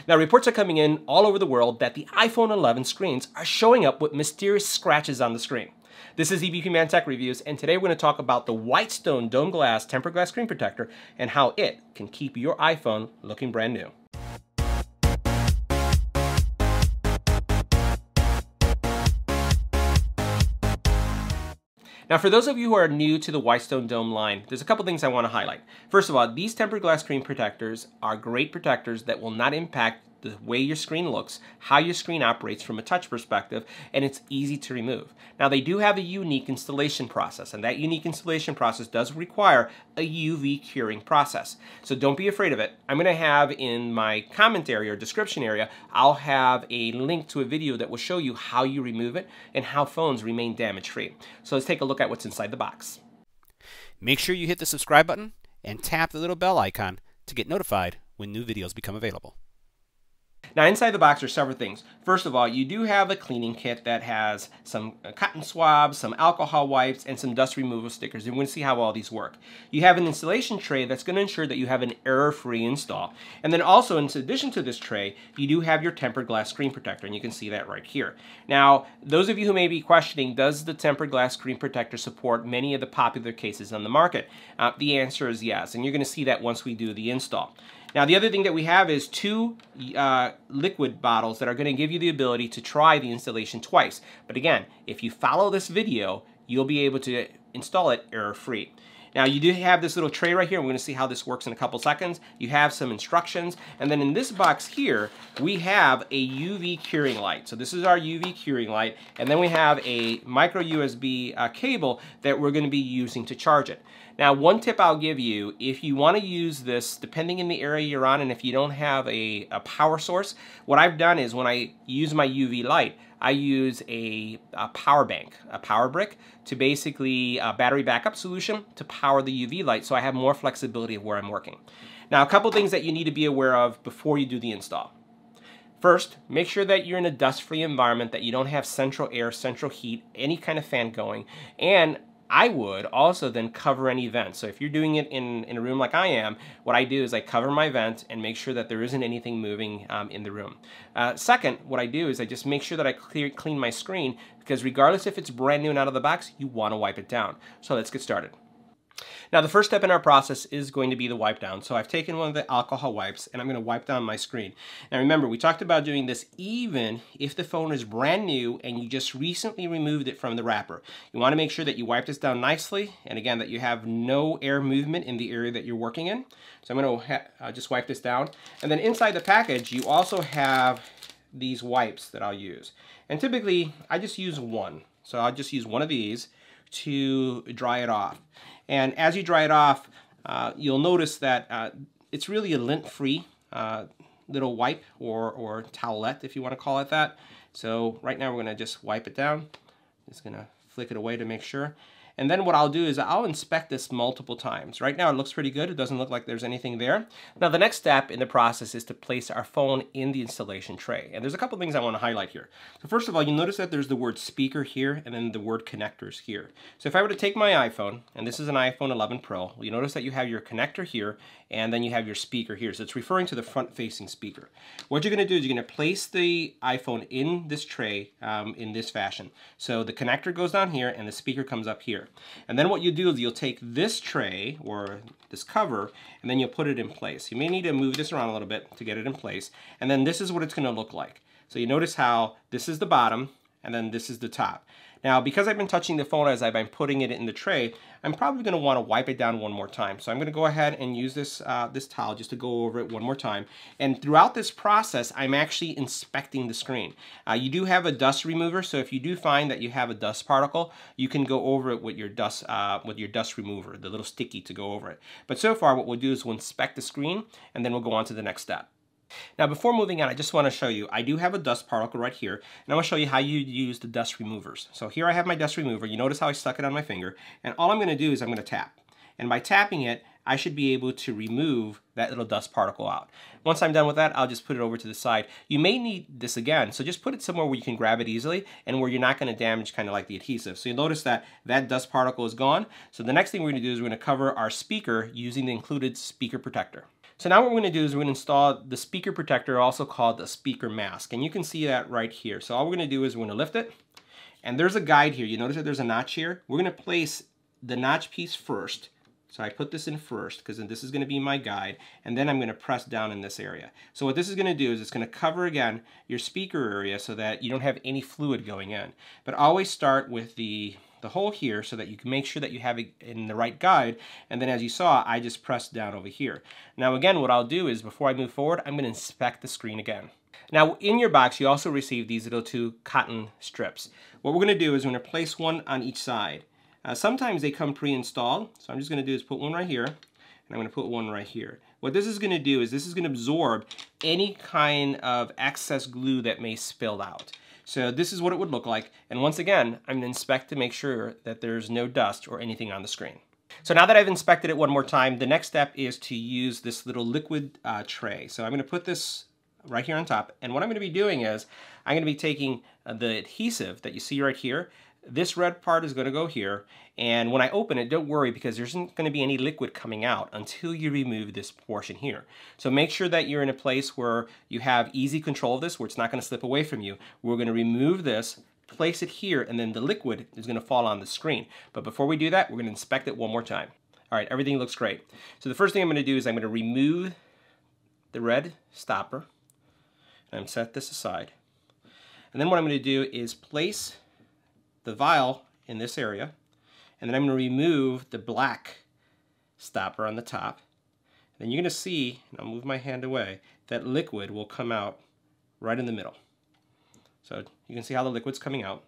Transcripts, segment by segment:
Now, reports are coming in all over the world that the iPhone 11 screens are showing up with mysterious scratches on the screen. This is EBPMAN Tech Reviews, and today we're going to talk about the Whitestone Dome Glass Tempered Glass Screen Protector and how it can keep your iPhone looking brand new. Now, for those of you who are new to the Whitestone Dome line, there's a couple things I want to highlight. First of all, these tempered glass screen protectors are great protectors that will not impact the way your screen looks, how your screen operates from a touch perspective, and it's easy to remove. Now, they do have a unique installation process, and that unique installation process does require a UV curing process. So don't be afraid of it. I'm going to have in my commentary or description area, I'll have a link to a video that will show you how you remove it and how phones remain damage-free. So let's take a look at what's inside the box. Make sure you hit the subscribe button and tap the little bell icon to get notified when new videos become available. Now, inside the box are several things. First of all, you do have a cleaning kit that has some cotton swabs, some alcohol wipes, and some dust removal stickers. And we're going to see how all these work. You have an installation tray that's going to ensure that you have an error-free install. And then also, in addition to this tray, you do have your tempered glass screen protector, and you can see that right here. Now, those of you who may be questioning, does the tempered glass screen protector support many of the popular cases on the market? The answer is yes, and you're going to see that once we do the install. Now, the other thing that we have is two liquid bottles that are going to give you the ability to try the installation twice. But again, if you follow this video, you'll be able to install it error-free. Now, you do have this little tray right here. We're going to see how this works in a couple seconds. You have some instructions. And then in this box here, we have a UV curing light. So this is our UV curing light. And then we have a micro USB cable that we're going to be using to charge it. Now, one tip I'll give you, if you want to use this, depending in the area you're on, and if you don't have a power source, what I've done is when I use my UV light, I use a power bank, a power brick, to basically a battery backup solution to power the UV light, so I have more flexibility of where I'm working. Now, a couple things that you need to be aware of before you do the install. First, make sure that you're in a dust-free environment, that you don't have central air, central heat, any kind of fan going, and I would also then cover any vent. So if you're doing it in a room like I am, what I do is I cover my vent and make sure that there isn't anything moving in the room. Second, what I do is I just make sure that I clean my screen, because regardless if it's brand new and out of the box, you want to wipe it down. So let's get started. Now, the first step in our process is going to be the wipe down. So I've taken one of the alcohol wipes and I'm going to wipe down my screen. Now remember, we talked about doing this even if the phone is brand new and you just recently removed it from the wrapper. You want to make sure that you wipe this down nicely, and again, that you have no air movement in the area that you're working in. So I'm going to just wipe this down. And then inside the package, you also have these wipes that I'll use. And typically, I just use one. So I'll just use one of these to dry it off. And as you dry it off, you'll notice that it's really a lint-free little wipe or towelette, if you want to call it that. So right now we're going to just wipe it down. Just going to flick it away to make sure. And then what I'll do is I'll inspect this multiple times. Right now it looks pretty good. It doesn't look like there's anything there. Now, the next step in the process is to place our phone in the installation tray. And there's a couple things I want to highlight here. So first of all, you'll notice that there's the word speaker here and then the word connectors here. So if I were to take my iPhone, and this is an iPhone 11 Pro, you notice that you have your connector here and then you have your speaker here. So it's referring to the front-facing speaker. What you're going to do is you're going to place the iPhone in this tray in this fashion. So the connector goes down here and the speaker comes up here. And then what you do is you'll take this tray or this cover and then you'll put it in place. You may need to move this around a little bit to get it in place. And then this is what it's going to look like. So you notice how this is the bottom and then this is the top. Now, because I've been touching the phone as I've been putting it in the tray, I'm probably going to want to wipe it down one more time. So I'm going to go ahead and use this, this towel just to go over it one more time. And throughout this process, I'm actually inspecting the screen. You do have a dust remover, so if you do find that you have a dust particle, you can go over it with your dust remover, the little sticky to go over it. But so far, what we'll do is we'll inspect the screen, and then we'll go on to the next step. Now, before moving on, I just want to show you, I do have a dust particle right here, and I'm going to show you how you use the dust removers. So here I have my dust remover. You notice how I stuck it on my finger, and all I'm going to do is I'm going to tap. And by tapping it, I should be able to remove that little dust particle out. Once I'm done with that, I'll just put it over to the side. You may need this again, so just put it somewhere where you can grab it easily and where you're not going to damage kind of like the adhesive. So you'll notice that that dust particle is gone. So the next thing we're going to do is we're going to cover our speaker using the included speaker protector. So now what we're going to do is we're going to install the speaker protector, also called the speaker mask. And you can see that right here. So all we're going to do is we're going to lift it. And there's a guide here. You notice that there's a notch here? We're going to place the notch piece first. So I put this in first because this is going to be my guide. And then I'm going to press down in this area. So what this is going to do is it's going to cover, again, your speaker area so that you don't have any fluid going in. But always start with the hole here so that you can make sure that you have it in the right guide. And then as you saw, I just pressed down over here. Now again, what I'll do is before I move forward, I'm going to inspect the screen again. Now in your box, you also receive these little 2 cotton strips. What we're going to do is we're going to place one on each side. Sometimes they come pre-installed, so I'm just going to do is put one right here, and I'm going to put one right here. What this is going to do is this is going to absorb any kind of excess glue that may spill out. So this is what it would look like, and once again, I'm going to inspect to make sure that there's no dust or anything on the screen. So now that I've inspected it one more time, the next step is to use this little liquid tray. So I'm going to put this right here on top, and what I'm going to be doing is I'm going to be taking the adhesive that you see right here. This red part is going to go here, and when I open it, don't worry because there isn't going to be any liquid coming out until you remove this portion here. So make sure that you're in a place where you have easy control of this, where it's not going to slip away from you. We're going to remove this, place it here, and then the liquid is going to fall on the screen. But before we do that, we're going to inspect it one more time. All right, everything looks great. So the first thing I'm going to do is I'm going to remove the red stopper, and I'm set this aside. And then what I'm going to do is place the vial in this area, and then I'm going to remove the black stopper on the top. And then you're going to see, and I'll move my hand away, that liquid will come out right in the middle. So you can see how the liquid's coming out.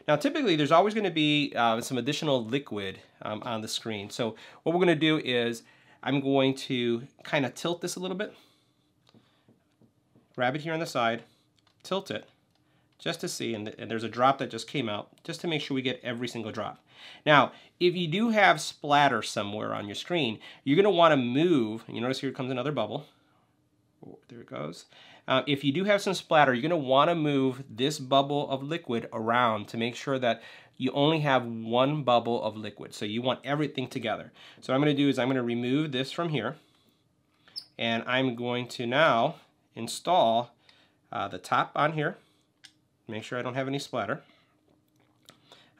Now typically there's always going to be some additional liquid on the screen. So what we're going to do is I'm going to kind of tilt this a little bit, grab it here on the side, tilt it, just to see, and there's a drop that just came out, just to make sure we get every single drop. Now, if you do have splatter somewhere on your screen, you're going to want to move, and you notice here comes another bubble. Oh, there it goes. If you do have some splatter, you're going to want to move this bubble of liquid around to make sure that you only have one bubble of liquid. So you want everything together. So what I'm going to do is I'm going to remove this from here, and I'm going to now install the top on here. Make sure I don't have any splatter.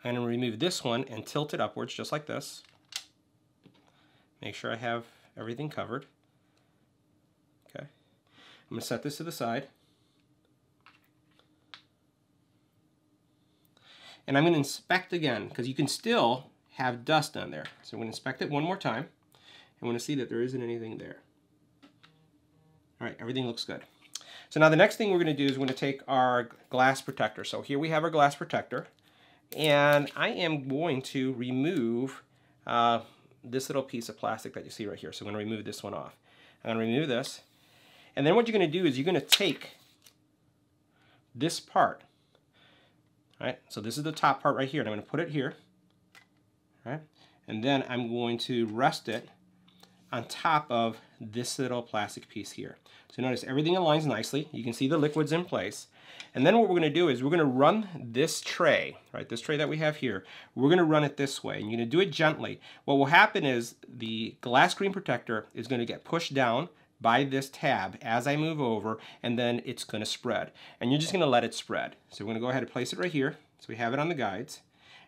I'm going to remove this one and tilt it upwards just like this. Make sure I have everything covered. Okay. I'm going to set this to the side. And I'm going to inspect again because you can still have dust on there. So I'm going to inspect it one more time. I want to see that there isn't anything there. All right, everything looks good. So now the next thing we're going to do is we're going to take our glass protector. So here we have our glass protector, and I am going to remove this little piece of plastic that you see right here. So I'm going to remove this one off. I'm going to remove this, and then what you're going to do is you're going to take this part. All right, so this is the top part right here, and I'm going to put it here. All right, and then I'm going to rest it on top of this little plastic piece here. So notice everything aligns nicely. You can see the liquid's in place. And then what we're going to do is we're going to run this tray, right, this tray that we have here, we're going to run it this way. And you're going to do it gently. What will happen is the glass screen protector is going to get pushed down by this tab as I move over, and then it's going to spread. And you're just going to let it spread. So we're going to go ahead and place it right here so we have it on the guides.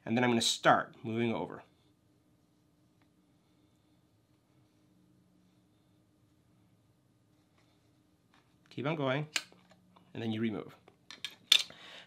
And then I'm going to start moving over. Keep on going, and then you remove.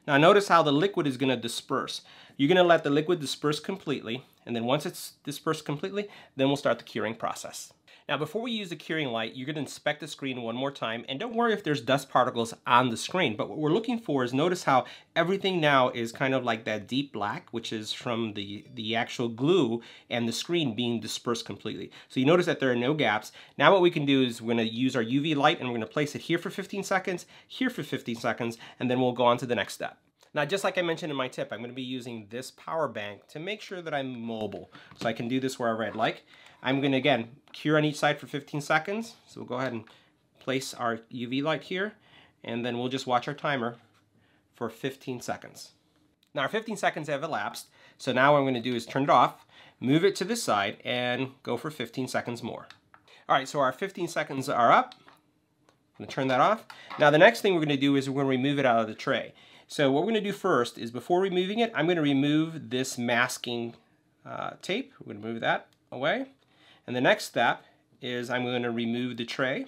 Now notice how the liquid is going to disperse. You're going to let the liquid disperse completely, and then once it's dispersed completely, then we'll start the curing process. Now before we use the curing light, you're going to inspect the screen one more time, and don't worry if there's dust particles on the screen, but what we're looking for is notice how everything now is kind of like that deep black, which is from the actual glue and the screen being dispersed completely. So you notice that there are no gaps. Now what we can do is we're going to use our UV light, and we're going to place it here for 15 seconds, here for 15 seconds, and then we'll go on to the next step. Now, just like I mentioned in my tip, I'm going to be using this power bank to make sure that I'm mobile. So I can do this wherever I'd like. I'm going to, again, cure on each side for 15 seconds. So we'll go ahead and place our UV light here, and then we'll just watch our timer for 15 seconds. Now, our 15 seconds have elapsed. So now what I'm going to do is turn it off, move it to this side, and go for 15 seconds more. All right, so our 15 seconds are up. I'm going to turn that off. Now the next thing we're going to do is we're going to remove it out of the tray. So what we're going to do first is before removing it, I'm going to remove this masking tape. We're going to move that away. And the next step is I'm going to remove the tray.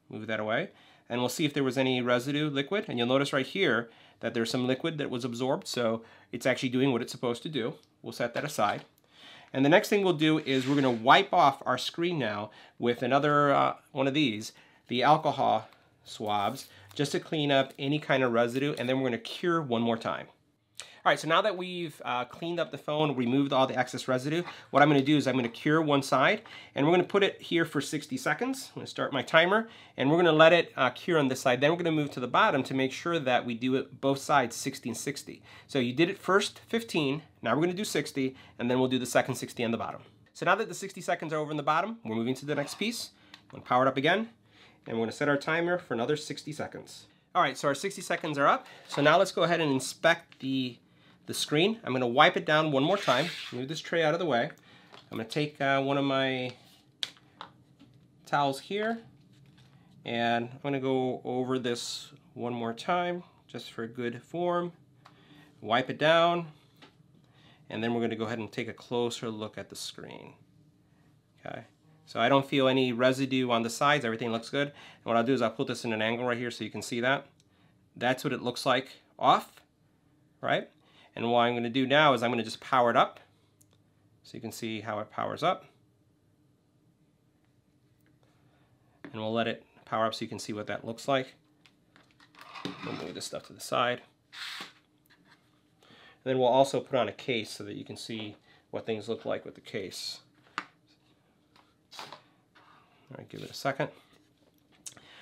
Move that away. And we'll see if there was any residue liquid. And you'll notice right here that there's some liquid that was absorbed. So it's actually doing what it's supposed to do. We'll set that aside. And the next thing we'll do is we're going to wipe off our screen now with another one of these, the alcohol swabs, just to clean up any kind of residue, and then we're going to cure one more time. All right, so now that we've cleaned up the phone, removed all the excess residue, what I'm going to do is I'm going to cure one side, and we're going to put it here for 60 seconds. I'm going to start my timer, and we're going to let it cure on this side. Then we're going to move to the bottom to make sure that we do it both sides 60 and 60. So you did it first 15, now we're going to do 60, and then we'll do the second 60 on the bottom. So now that the 60 seconds are over on the bottom, we're moving to the next piece. I'm going to power it up again. And we're going to set our timer for another 60 seconds. All right, so our 60 seconds are up. So now let's go ahead and inspect the screen. I'm going to wipe it down one more time. Move this tray out of the way. I'm going to take one of my towels here, and I'm going to go over this one more time just for good form. Wipe it down, and then we're going to go ahead and take a closer look at the screen. Okay. So I don't feel any residue on the sides, everything looks good. And what I'll do is I'll put this in an angle right here so you can see that. That's what it looks like off, right? And what I'm going to do now is I'm going to just power it up so you can see how it powers up. And we'll let it power up so you can see what that looks like. We'll move this stuff to the side. And then we'll also put on a case so that you can see what things look like with the case. All right, give it a second.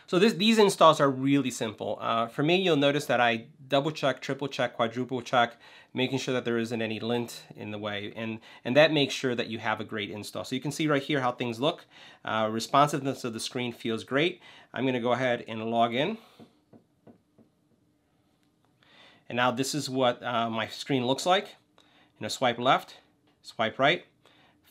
So these installs are really simple. For me, you'll notice that I double check, triple check, quadruple check, making sure that there isn't any lint in the way, and that makes sure that you have a great install. So you can see right here how things look. Responsiveness of the screen feels great. I'm going to go ahead and log in. And now this is what my screen looks like. Swipe left, swipe right.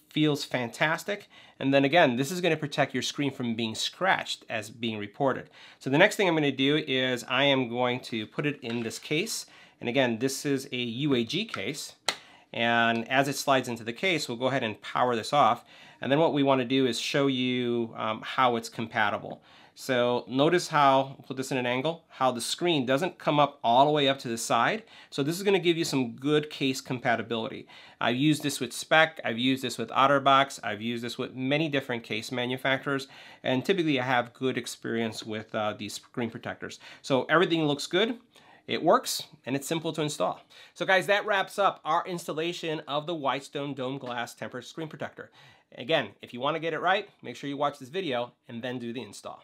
Feels fantastic. And then again, this is going to protect your screen from being scratched as being reported. So the next thing I'm going to do is I am going to put it in this case. And again, this is a UAG case. And as it slides into the case, we'll go ahead and power this off. And then what we want to do is show you how it's compatible. So notice how, put this in an angle, how the screen doesn't come up all the way up to the side. So this is going to give you some good case compatibility. I've used this with Spec, I've used this with OtterBox, I've used this with many different case manufacturers, and typically I have good experience with these screen protectors. So everything looks good. It works, and it's simple to install. So guys, that wraps up our installation of the Whitestone Dome Glass Tempered Screen Protector. Again, if you want to get it right, make sure you watch this video and then do the install.